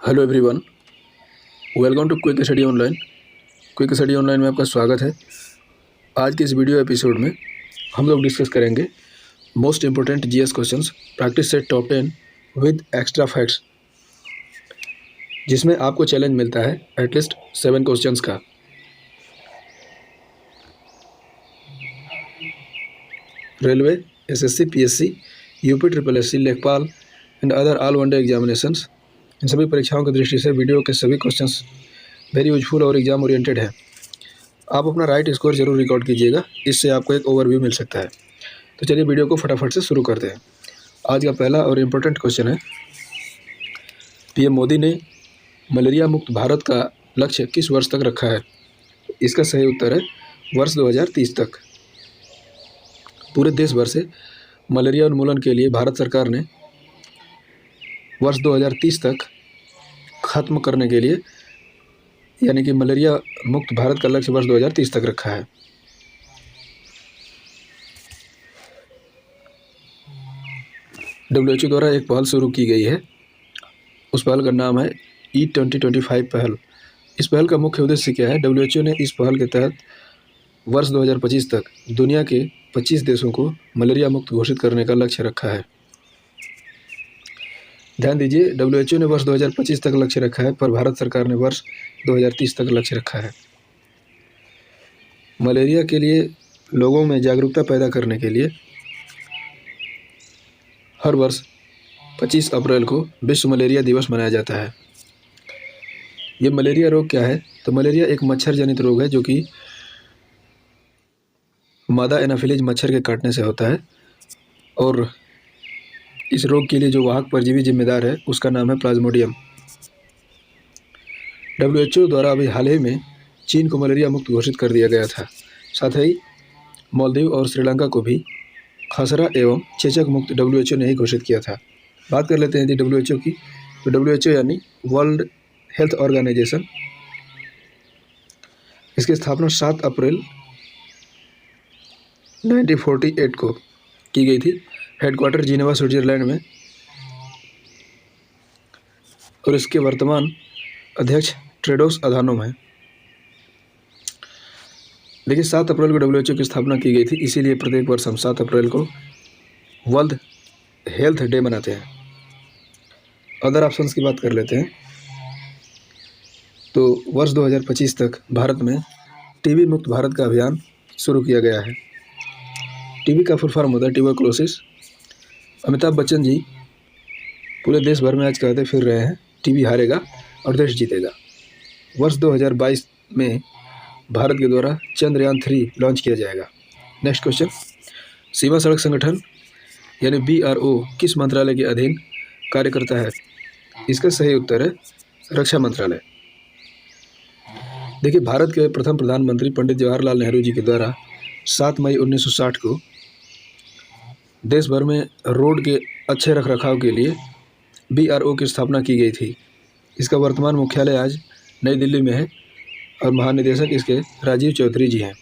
Hello everyone, welcome to quick study online. Quick study online में आपका स्वागत है। आज के इस वीडियो एपिसोड में हम लोग डिस्कस करेंगे most important GS questions practice set top 10 with extra facts, जिसमें आपको चैलेंज मिलता है एटलीस्ट 7 क्वेश्चंस का। Railway, SSC, PSC, UP triple SC, लेखपाल and other all one day examinations, इन सभी परीक्षाओं की दृष्टि से वीडियो के सभी क्वेश्चंस वेरी यूजफुल और एग्जाम ओरिएंटेड है। आप अपना राइट स्कोर जरूर रिकॉर्ड कीजिएगा, इससे आपको एक ओवरव्यू मिल सकता है। तो चलिए वीडियो को फटाफट से शुरू करते हैं। आज का पहला और इम्पोर्टेंट क्वेश्चन है, पीएम मोदी ने मलेरिया मुक्त भारत का लक्ष्य किस वर्ष तक रखा है? इसका सही उत्तर है वर्ष 2030 तक। पूरे देश भर से मलेरिया उन्मूलन के लिए भारत सरकार ने वर्ष 2030 तक खत्म करने के लिए, यानी कि मलेरिया मुक्त भारत का लक्ष्य वर्ष 2030 तक रखा है। WHO द्वारा एक पहल शुरू की गई है। उस पहल का नाम है E2025 पहल। इस पहल का मुख्य उद्देश्य क्या है? WHO ने इस पहल के तहत वर्ष 2025 तक दुनिया के 25 देशों को मलेरिया मुक्त घोषित करने का लक्ष्य रखा है। ध्यान दीजिए, WHO ने वर्ष 2025 तक लक्ष्य रखा है, पर भारत सरकार ने वर्ष 2030 तक लक्ष्य रखा है। मलेरिया के लिए लोगों में जागरूकता पैदा करने के लिए हर वर्ष 25 अप्रैल को विश्व मलेरिया दिवस मनाया जाता है। ये मलेरिया रोग क्या है? तो मलेरिया एक मच्छर जनित रोग है जो कि मादा एनाफिलीज मच्छर के काटने से होता है, और इस रोग के लिए जो वाहक परजीवी जिम्मेदार है उसका नाम है प्लाज्मोडियम। WHO द्वारा अभी हाल ही में चीन को मलेरिया मुक्त घोषित कर दिया गया था। साथ ही मालदीव और श्रीलंका को भी खसरा एवं चेचक मुक्त WHO ने ही घोषित किया था। बात कर लेते हैं यदि WHO की, तो WHO यानी वर्ल्ड हेल्थ ऑर्गेनाइजेशन, इसकी स्थापना 7 अप्रैल 1948 को की गई थी। हेडक्वार्टर जिनेवा स्विट्जरलैंड में, और इसके वर्तमान अध्यक्ष टेड्रोस अधानोम है। देखिए, 7 अप्रैल को WHO की स्थापना की गई थी, इसीलिए प्रत्येक वर्ष हम 7 अप्रैल को वर्ल्ड हेल्थ डे मनाते हैं। अदर ऑप्शंस की बात कर लेते हैं, तो वर्ष 2025 तक भारत में टीबी मुक्त भारत का अभियान शुरू किया गया है। टीबी का फुल फॉर्म होता है ट्यूबरकुलोसिस। अमिताभ बच्चन जी पूरे देश भर में आज कहते फिर रहे हैं, टीबी हारेगा और देश जीतेगा। वर्ष 2022 में भारत के द्वारा चंद्रयान 3 लॉन्च किया जाएगा। नेक्स्ट क्वेश्चन, सीमा सड़क संगठन यानी BRO किस मंत्रालय के अधीन कार्य करता है? इसका सही उत्तर है रक्षा मंत्रालय। देखिए, भारत के प्रथम प्रधानमंत्री पंडित जवाहरलाल नेहरू जी के द्वारा 7 मई 1960 को देश भर में रोड के अच्छे रखरखाव के लिए BRO की स्थापना की गई थी। इसका वर्तमान मुख्यालय आज नई दिल्ली में है और महानिदेशक इसके राजीव चौधरी जी हैं।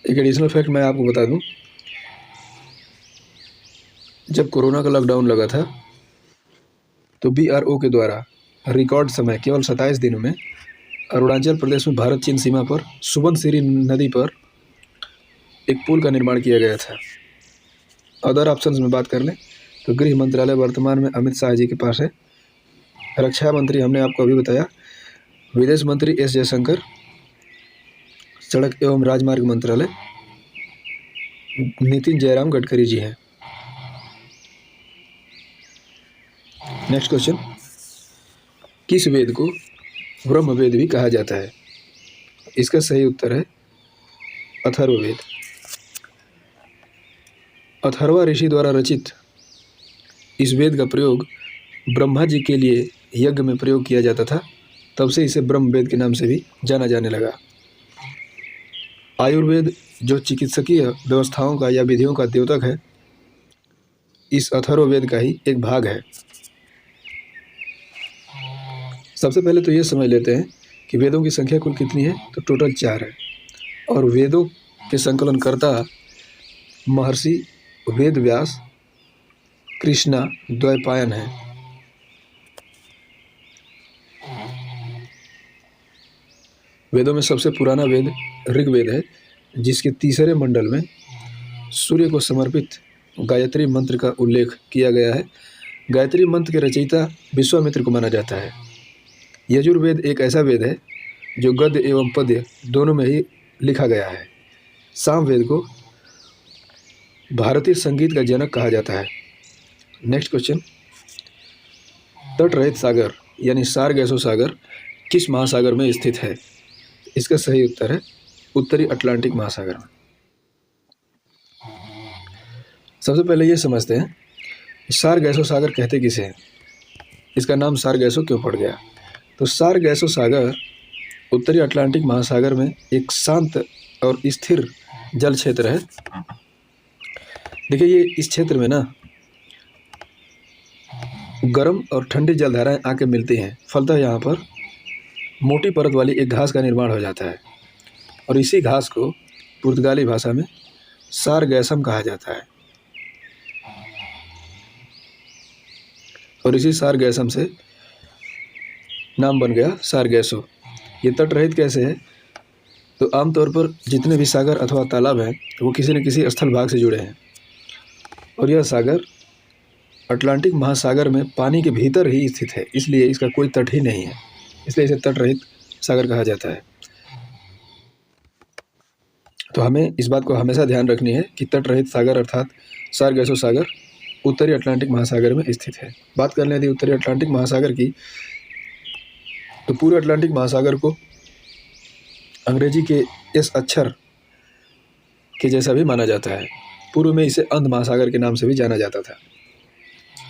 एक एडिशनल फैक्ट मैं आपको बता दूं, जब कोरोना का लॉकडाउन लगा था तो BRO के द्वारा रिकॉर्ड समय केवल 27 दिनों में अरुणाचल प्रदेश में भारत चीन सीमा पर सुबनसिरी नदी पर एक पुल का निर्माण किया गया था। अदर ऑप्शंस में बात कर लें तो गृह मंत्रालय वर्तमान में अमित शाह जी के पास है। रक्षा मंत्री हमने आपको अभी बताया। विदेश मंत्री S जयशंकर। सड़क एवं राजमार्ग मंत्रालय नितिन जयराम गडकरी जी हैं। नेक्स्ट क्वेश्चन, किस वेद को ब्रह्म वेद भी कहा जाता है? इसका सही उत्तर है अथर्ववेद। अथर्वा ऋषि द्वारा रचित इस वेद का प्रयोग ब्रह्मा जी के लिए यज्ञ में प्रयोग किया जाता था, तब से इसे ब्रह्म वेद के नाम से भी जाना जाने लगा। आयुर्वेद जो चिकित्सकीय व्यवस्थाओं का या विधियों का द्योतक है, इस अथर्ववेद का ही एक भाग है। सबसे पहले तो ये समझ लेते हैं कि वेदों की संख्या कुल कितनी है, तो टोटल 4 है, और वेदों के संकलनकर्ता महर्षि वेद व्यास कृष्णा द्वैपायन है। वेदों में सबसे पुराना वेद ऋग्वेद है, जिसके तीसरे मंडल में सूर्य को समर्पित गायत्री मंत्र का उल्लेख किया गया है। गायत्री मंत्र के रचयिता विश्वामित्र को माना जाता है। यजुर्वेद एक ऐसा वेद है जो गद्य एवं पद्य दोनों में ही लिखा गया है। सामवेद को भारतीय संगीत का जनक कहा जाता है। नेक्स्ट क्वेश्चन, तट रहित सागर यानी सारगैसो सागर किस महासागर में स्थित है? इसका सही उत्तर है उत्तरी अटलांटिक महासागर में। सबसे पहले ये समझते हैं सारगैसो सागर कहते किसे हैं, इसका नाम सारगैसो क्यों पड़ गया। तो सारगैसो सागर उत्तरी अटलांटिक महासागर में एक शांत और स्थिर जल क्षेत्र है। देखिए, ये इस क्षेत्र में ना गर्म और ठंडी जलधाराएं आके मिलती हैं। फलतः यहाँ पर मोटी परत वाली एक घास का निर्माण हो जाता है और इसी घास को पुर्तगाली भाषा में सारगैसम कहा जाता है। और इसी सारगैसम से नाम बन गया सारगैसो। ये तट रहित कैसे है? तो आमतौर पर जितने भी सागर अथवा तालाब हैं वो किसी न किसी स्थल भाग से जुड़े हैं और यह सागर अटलांटिक महासागर में पानी के भीतर ही स्थित है, इसलिए इसका कोई तट ही नहीं है, इसलिए इसे तट रहित सागर कहा जाता है। तो हमें इस बात को हमेशा ध्यान रखनी है कि तट रहित सागर अर्थात सारगैसो सागर उत्तरी अटलांटिक महासागर में स्थित है। बात कर लें यदि उत्तरी अटलांटिक महासागर की, तो पूरे अटलांटिक महासागर को अंग्रेजी के एस अक्षर के जैसा भी माना जाता है। पूर्व में इसे अंध महासागर के नाम से भी जाना जाता था।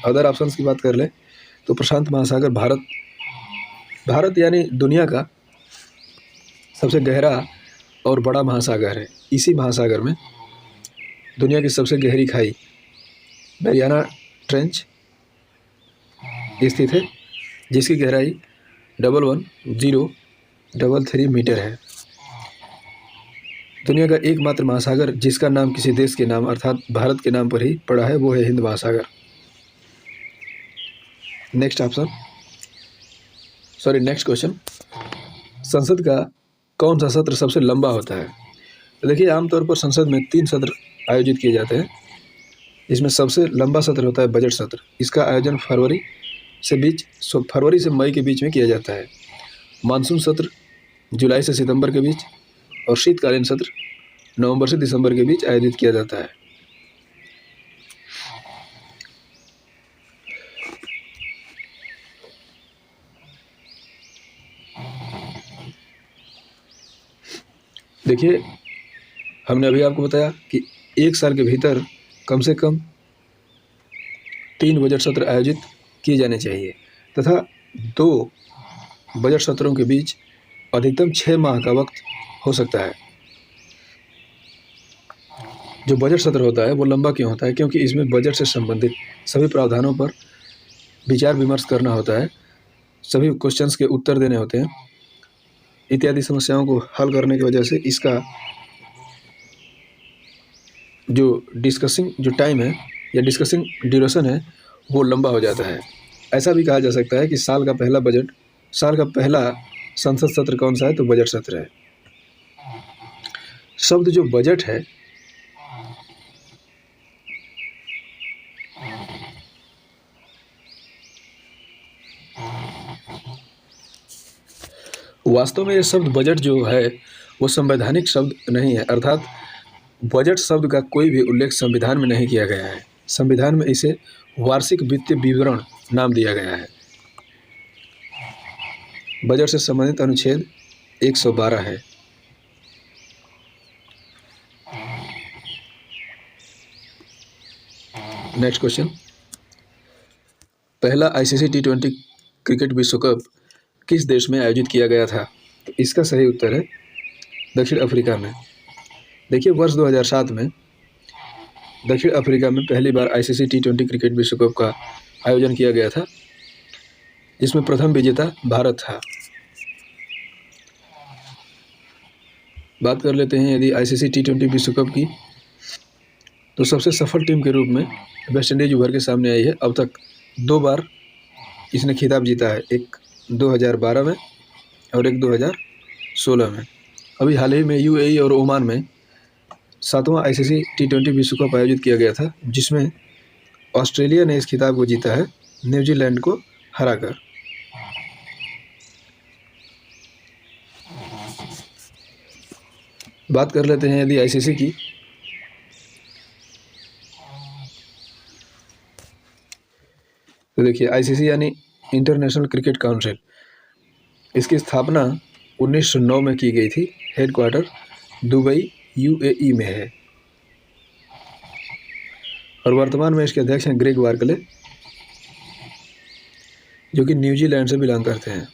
अदर ऑप्शंस की बात कर लें तो प्रशांत महासागर भारत यानी दुनिया का सबसे गहरा और बड़ा महासागर है। इसी महासागर में दुनिया की सबसे गहरी खाई मैरियाना ट्रेंच स्थित है, जिसकी गहराई 111033 मीटर है। दुनिया का एकमात्र महासागर जिसका नाम किसी देश के नाम अर्थात भारत के नाम पर ही पड़ा है वो है हिंद महासागर। नेक्स्ट क्वेश्चन, संसद का कौन सा सत्र सबसे लंबा होता है? तो देखिए, आमतौर पर संसद में 3 सत्र आयोजित किए जाते हैं। इसमें सबसे लंबा सत्र होता है बजट सत्र। इसका आयोजन फरवरी से मई के बीच में किया जाता है। मानसून सत्र जुलाई से सितंबर के बीच और शीतकालीन सत्र नवंबर से दिसंबर के बीच आयोजित किया जाता है। देखिए, हमने अभी आपको बताया कि एक साल के भीतर कम से कम 3 बजट सत्र आयोजित किए जाने चाहिए तथा 2 बजट सत्रों के बीच अधिकतम 6 माह का वक्त हो सकता है। जो बजट सत्र होता है वो लंबा क्यों होता है? क्योंकि इसमें बजट से संबंधित सभी प्रावधानों पर विचार विमर्श करना होता है, सभी क्वेश्चंस के उत्तर देने होते हैं, इत्यादि समस्याओं को हल करने की वजह से इसका जो टाइम है या डिस्कसिंग ड्यूरेशन है वो लंबा हो जाता है। ऐसा भी कहा जा सकता है कि साल का पहला संसद सत्र कौन सा है? तो बजट सत्र है। शब्द जो बजट है वास्तव में ये शब्द बजट जो है वो संवैधानिक शब्द नहीं है, अर्थात बजट शब्द का कोई भी उल्लेख संविधान में नहीं किया गया है। संविधान में इसे वार्षिक वित्तीय विवरण नाम दिया गया है। बजट से संबंधित अनुच्छेद 112 है। नेक्स्ट क्वेश्चन, पहला ICC T20 क्रिकेट विश्व कप किस देश में आयोजित किया गया था? तो इसका सही उत्तर है दक्षिण अफ्रीका में। देखिए, वर्ष 2007 में दक्षिण अफ्रीका में पहली बार ICC T20 क्रिकेट विश्व कप का आयोजन किया गया था, जिसमें प्रथम विजेता भारत था। बात कर लेते हैं यदि ICC T20 विश्व कप की, तो सबसे सफल टीम के रूप में वेस्ट इंडीज उभर के सामने आई है। अब तक 2 बार इसने खिताब जीता है, एक 2012 में और एक 2016 में। अभी हाल ही में यूएई और ओमान में 7वां आईसीसी T20 विश्व कप आयोजित किया गया था, जिसमें ऑस्ट्रेलिया ने इस खिताब को जीता है न्यूजीलैंड को हराकर। बात कर लेते हैं यदि आईसीसी की, तो देखिए आईसीसी यानी इंटरनेशनल क्रिकेट काउंसिल, इसकी स्थापना 1909 में की गई थी। हेडक्वार्टर दुबई यूएई में है और वर्तमान में इसके अध्यक्ष हैं ग्रेग बार्कले, जो कि न्यूजीलैंड से बिलोंग करते हैं।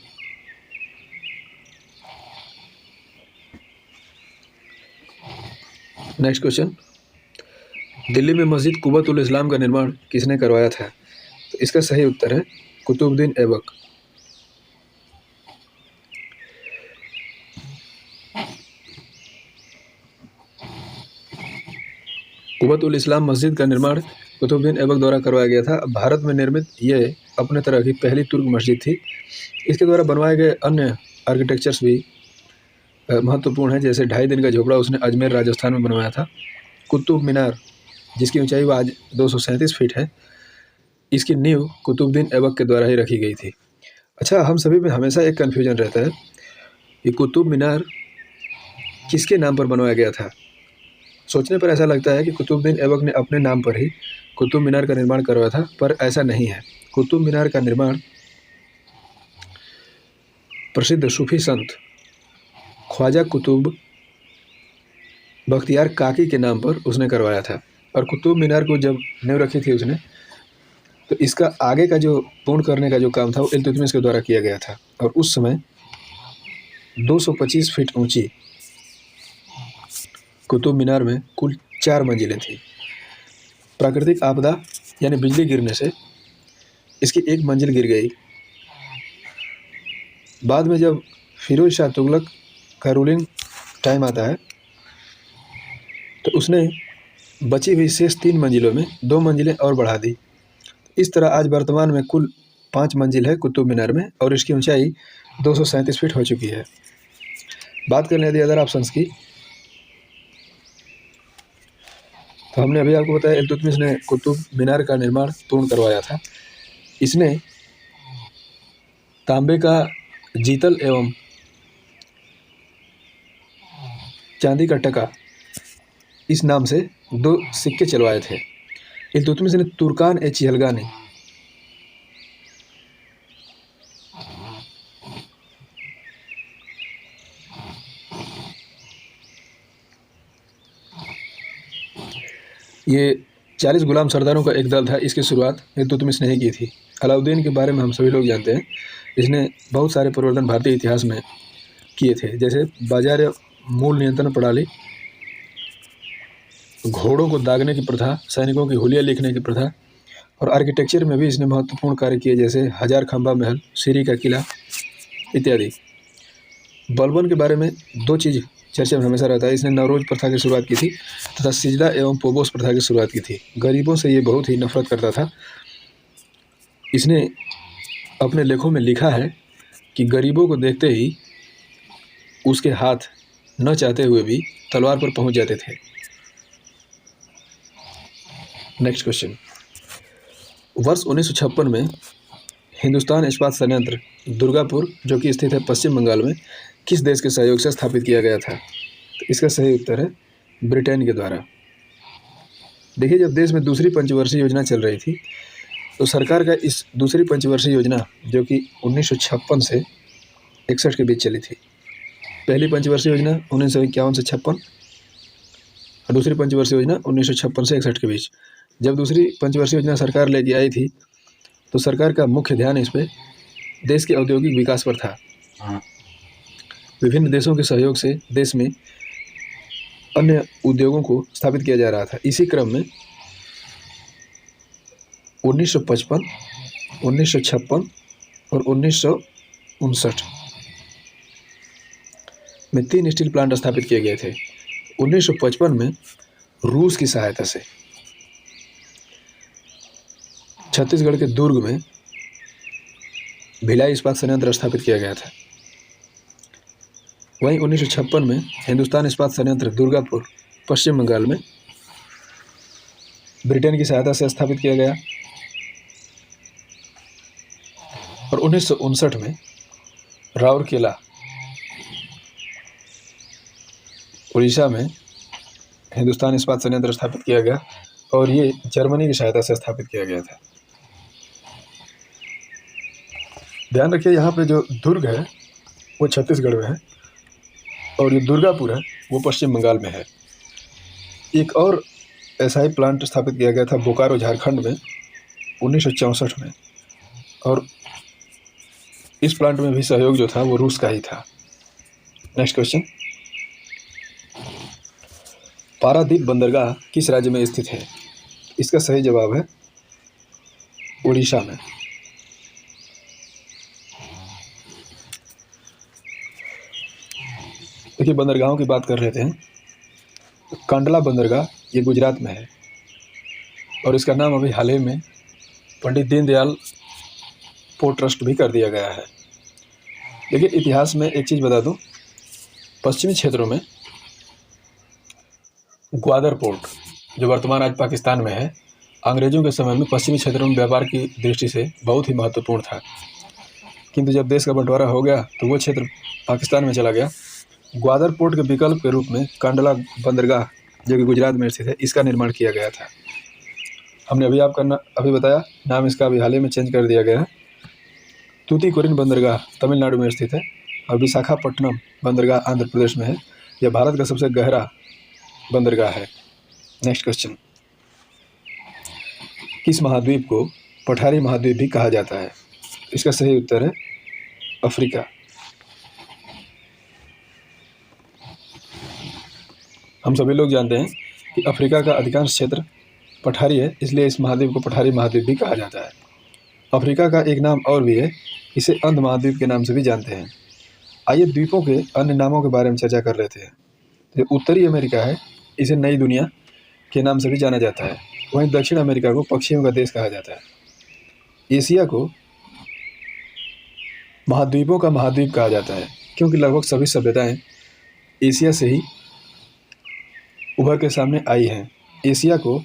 नेक्स्ट क्वेश्चन, दिल्ली में मस्जिद कुबत उल इस्लाम का निर्माण किसने करवाया था? तो इसका सही उत्तर है कुतुबुद्दीन ऐबक। कुबत उल इस्लाम मस्जिद का निर्माण कुतुबुद्दीन ऐबक द्वारा करवाया गया था। भारत में निर्मित ये अपने तरह की पहली तुर्क मस्जिद थी। इसके द्वारा बनवाए गए अन्य आर्किटेक्चर्स भी महत्वपूर्ण है, जैसे 2.5 दिन का झोपड़ा उसने अजमेर राजस्थान में बनवाया था। कुतुब मीनार, जिसकी ऊंचाई वो आज 237 फीट है, इसकी नींव कुतुबुद्दीन ऐबक के द्वारा ही रखी गई थी। अच्छा, हम सभी में हमेशा एक कन्फ्यूजन रहता है कि कुतुब मीनार किसके नाम पर बनवाया गया था। सोचने पर ऐसा लगता है कि कुतुबुद्दीन ऐबक ने अपने नाम पर ही कुतुब मीनार का निर्माण करवाया था, पर ऐसा नहीं है। कुतुब मीनार का निर्माण प्रसिद्ध सूफी संत ख्वाजा कुतुब बख्तियार काकी के नाम पर उसने करवाया था। और कुतुब मीनार को जब नींव रखी थी उसने, तो इसका आगे का जो पूर्ण करने का जो काम था वो इल्तुतमिश के द्वारा किया गया था। और उस समय 225 फीट ऊंची कुतुब मीनार में कुल 4 मंजिलें थी। प्राकृतिक आपदा यानी बिजली गिरने से इसकी एक मंजिल गिर गई। बाद में जब फिरोज शाह तुगलक का रूलिंग टाइम आता है, तो उसने बची हुई शेष 3 मंजिलों में 2 मंजिलें और बढ़ा दी। इस तरह आज वर्तमान में कुल 5 मंजिल है कुतुब मीनार में और इसकी ऊंचाई 237 फीट हो चुकी है। बात कर लें यदि अदर ऑप्शंस की, तो हमने अभी आपको बताया इल्तुतमिश ने कुतुब मीनार का निर्माण पूर्ण करवाया था। इसने तांबे का जीतल एवं चांदी का टका इस नाम से 2 सिक्के चलवाए थे। इल्तुतमिश ने तुर्कान ए चिहलगानी ये 40 गुलाम सरदारों का एक दल था, इसकी शुरुआत इल्तुतमिश ने ही की थी। अलाउद्दीन के बारे में हम सभी लोग जानते हैं, इसने बहुत सारे परिवर्तन भारतीय इतिहास में किए थे, जैसे बाजार मूल नियंत्रण प्रणाली, घोड़ों को दागने की प्रथा, सैनिकों की हुलिया लिखने की प्रथा, और आर्किटेक्चर में भी इसने महत्वपूर्ण कार्य किए, जैसे 1000 खंबा महल, सीरी का किला इत्यादि। बलबन के बारे में 2 चीज़ चर्चा में हमेशा रहता है। इसने नवरोज प्रथा की शुरुआत की थी तथा सिजदा एवं पोबोस प्रथा की शुरुआत की थी। गरीबों से ये बहुत ही नफरत करता था। इसने अपने लेखों में लिखा है कि गरीबों को देखते ही उसके हाथ न चाहते हुए भी तलवार पर पहुंच जाते थे। नेक्स्ट क्वेश्चन, वर्ष 1956 में हिंदुस्तान इस्पात संयंत्र दुर्गापुर, जो कि स्थित है पश्चिम बंगाल में, किस देश के सहयोग से स्थापित किया गया था? तो इसका सही उत्तर है ब्रिटेन के द्वारा। देखिए, जब देश में दूसरी पंचवर्षीय योजना चल रही थी, तो सरकार का इस दूसरी पंचवर्षीय योजना, जो कि 1956 से 61 के बीच चली थी। पहली पंचवर्षीय योजना 1951 से 56 और दूसरी पंचवर्षीय योजना 1956 से 61 के बीच। जब दूसरी पंचवर्षीय योजना सरकार लेके आई थी, तो सरकार का मुख्य ध्यान इस पे देश के औद्योगिक विकास पर था। विभिन्न देशों के सहयोग से देश में अन्य उद्योगों को स्थापित किया जा रहा था। इसी क्रम में 1955, 1956 और 1959 में 3 स्टील प्लांट स्थापित किए गए थे। 1955 में रूस की सहायता से छत्तीसगढ़ के दुर्ग में भिलाई इस्पात संयंत्र स्थापित किया गया था। वहीं 1956 में हिंदुस्तान इस्पात संयंत्र दुर्गापुर पश्चिम बंगाल में ब्रिटेन की सहायता से स्थापित किया गया। और 1959 में राउरकेला उड़ीसा में हिंदुस्तान इस्पात संयंत्र स्थापित किया गया और ये जर्मनी की सहायता से स्थापित किया गया था। ध्यान रखिए, यहाँ पे जो दुर्ग है वो छत्तीसगढ़ में है और ये दुर्गापुर है वो पश्चिम बंगाल में है। एक और ऐसा ही प्लांट स्थापित किया गया था बोकारो झारखंड में 1964 में, और इस प्लांट में भी सहयोग जो था वो रूस का ही था। नेक्स्ट क्वेश्चन, पारादीप बंदरगाह किस राज्य में स्थित है? इसका सही जवाब है उड़ीसा में। देखिए, बंदरगाहों की बात कर रहे हैं। कांडला बंदरगाह ये गुजरात में है और इसका नाम अभी हाल ही में पंडित दीनदयाल पोर्ट ट्रस्ट भी कर दिया गया है। देखिए, इतिहास में एक चीज़ बता दूं, पश्चिमी क्षेत्रों में ग्वादर पोर्ट जो वर्तमान आज पाकिस्तान में है, अंग्रेज़ों के समय में पश्चिमी क्षेत्रों में व्यापार की दृष्टि से बहुत ही महत्वपूर्ण था। किंतु जब देश का बंटवारा हो गया तो वो क्षेत्र पाकिस्तान में चला गया। ग्वादर पोर्ट के विकल्प के रूप में कांडला बंदरगाह जो कि गुजरात में स्थित है, इसका निर्माण किया गया था। हमने अभी बताया, नाम इसका अभी हाल ही में चेंज कर दिया गया है। तूतीकोरिन बंदरगाह तमिलनाडु में स्थित है और विशाखापट्टनम बंदरगाह आंध्र प्रदेश में है। यह भारत का सबसे गहरा बंदरगाह है। नेक्स्ट क्वेश्चन, किस महाद्वीप को पठारी महाद्वीप भी कहा जाता है? इसका सही उत्तर है अफ्रीका। हम सभी लोग जानते हैं कि अफ्रीका का अधिकांश क्षेत्र पठारी है, इसलिए इस महाद्वीप को पठारी महाद्वीप भी कहा जाता है। अफ्रीका का एक नाम और भी है, इसे अंध महाद्वीप के नाम से भी जानते हैं। आइए द्वीपों के अन्य नामों के बारे में चर्चा कर लेते हैं। जो उत्तरी अमेरिका है, इसे नई दुनिया के नाम से भी जाना जाता है। वहीं दक्षिण अमेरिका को पक्षियों का देश कहा जाता है। एशिया को महाद्वीपों का महाद्वीप कहा जाता है क्योंकि लगभग सभी सभ्यताएं एशिया से ही उभर के सामने आई हैं। एशिया को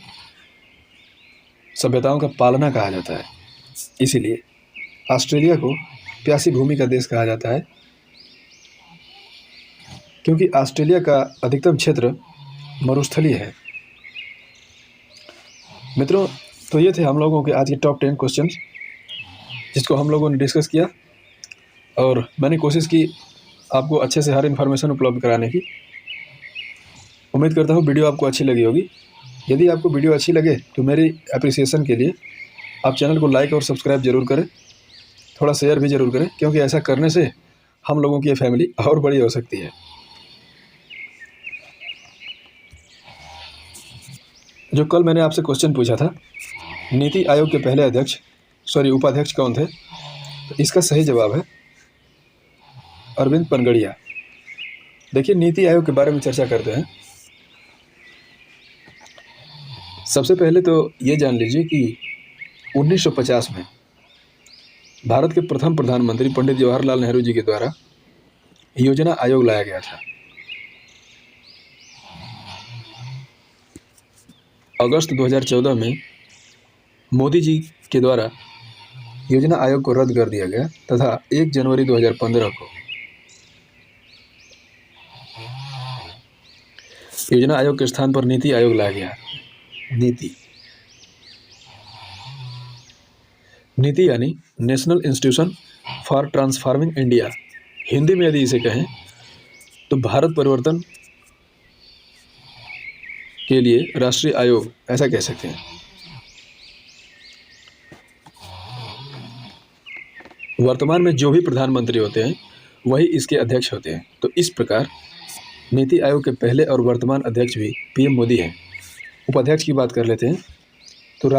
सभ्यताओं का पालना कहा जाता है, इसीलिए ऑस्ट्रेलिया को प्यासी भूमि का देश कहा जाता है क्योंकि ऑस्ट्रेलिया का अधिकतम क्षेत्र मरुस्थलीय है। मित्रों, तो ये थे हम लोगों के आज के टॉप 10 क्वेश्चन जिसको हम लोगों ने डिस्कस किया और मैंने कोशिश की आपको अच्छे से हर इन्फॉर्मेशन उपलब्ध कराने की। उम्मीद करता हूँ वीडियो आपको अच्छी लगी होगी। यदि आपको वीडियो अच्छी लगे तो मेरी एप्रिसिएशन के लिए आप चैनल को लाइक और सब्सक्राइब जरूर करें, थोड़ा शेयर भी जरूर करें, क्योंकि ऐसा करने से हम लोगों की ये फैमिली और बड़ी हो सकती है। जो कल मैंने आपसे क्वेश्चन पूछा था, नीति आयोग के पहले उपाध्यक्ष कौन थे? तो इसका सही जवाब है अरविंद पनगड़िया। देखिए, नीति आयोग के बारे में चर्चा करते हैं। सबसे पहले तो ये जान लीजिए कि 1950 में भारत के प्रथम प्रधानमंत्री पंडित जवाहरलाल नेहरू जी के द्वारा योजना आयोग लाया गया था। अगस्त 2014 में मोदी जी के द्वारा योजना आयोग को रद्द कर दिया गया तथा 1 जनवरी 2015 को योजना आयोग के स्थान पर नीति आयोग लाया गया। नीति यानी national institution for transforming India, Hindi में यदि इसे कहें तो भारत परिवर्तन के लिए राष्ट्रीय आयोग, ऐसा कह सकते हैं। वर्तमान में जो भी प्रधानमंत्री होते हैं वही इसके अध्यक्ष होते हैं। तो इस प्रकार नीति आयोग के पहले और वर्तमान अध्यक्ष भी पीएम मोदी हैं। उपाध्यक्ष की बात कर लेते हैं तो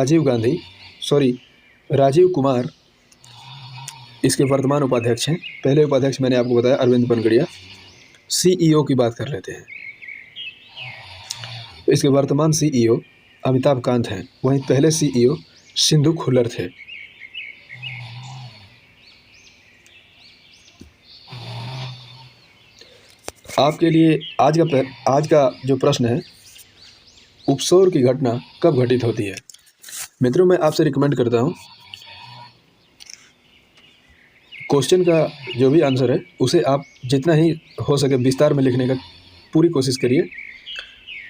राजीव कुमार इसके वर्तमान उपाध्यक्ष हैं। पहले उपाध्यक्ष मैंने आपको बताया अरविंद पनगड़िया। सीईओ की बात कर लेते हैं तो इसके वर्तमान सीईओ अमिताभ कांत हैं। वहीं पहले सीईओ सिंधु खुलर थे। आपके लिए आज का जो प्रश्न है, उपसौर की घटना कब घटित होती है। मित्रों, मैं आपसे रिकमेंड करता हूँ क्वेश्चन का जो भी आंसर है उसे आप जितना ही हो सके विस्तार में लिखने का पूरी कोशिश करिए,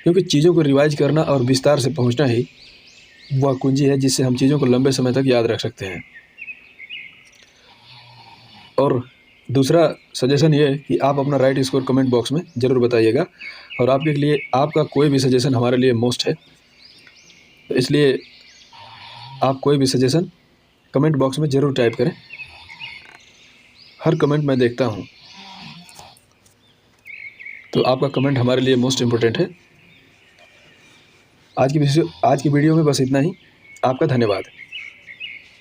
क्योंकि चीज़ों को रिवाइज करना और विस्तार से पहुंचना ही वह कुंजी है जिससे हम चीज़ों को लंबे समय तक याद रख सकते हैं। और दूसरा सजेशन ये है कि आप अपना राइट स्कोर कमेंट बॉक्स में ज़रूर बताइएगा, और आपके लिए आपका कोई भी सजेशन हमारे लिए मोस्ट है, तो इसलिए आप कोई भी सजेशन कमेंट बॉक्स में ज़रूर टाइप करें। हर कमेंट मैं देखता हूँ, तो आपका कमेंट हमारे लिए मोस्ट इम्पोर्टेंट है। आज की वीडियो में बस इतना ही। आपका धन्यवाद।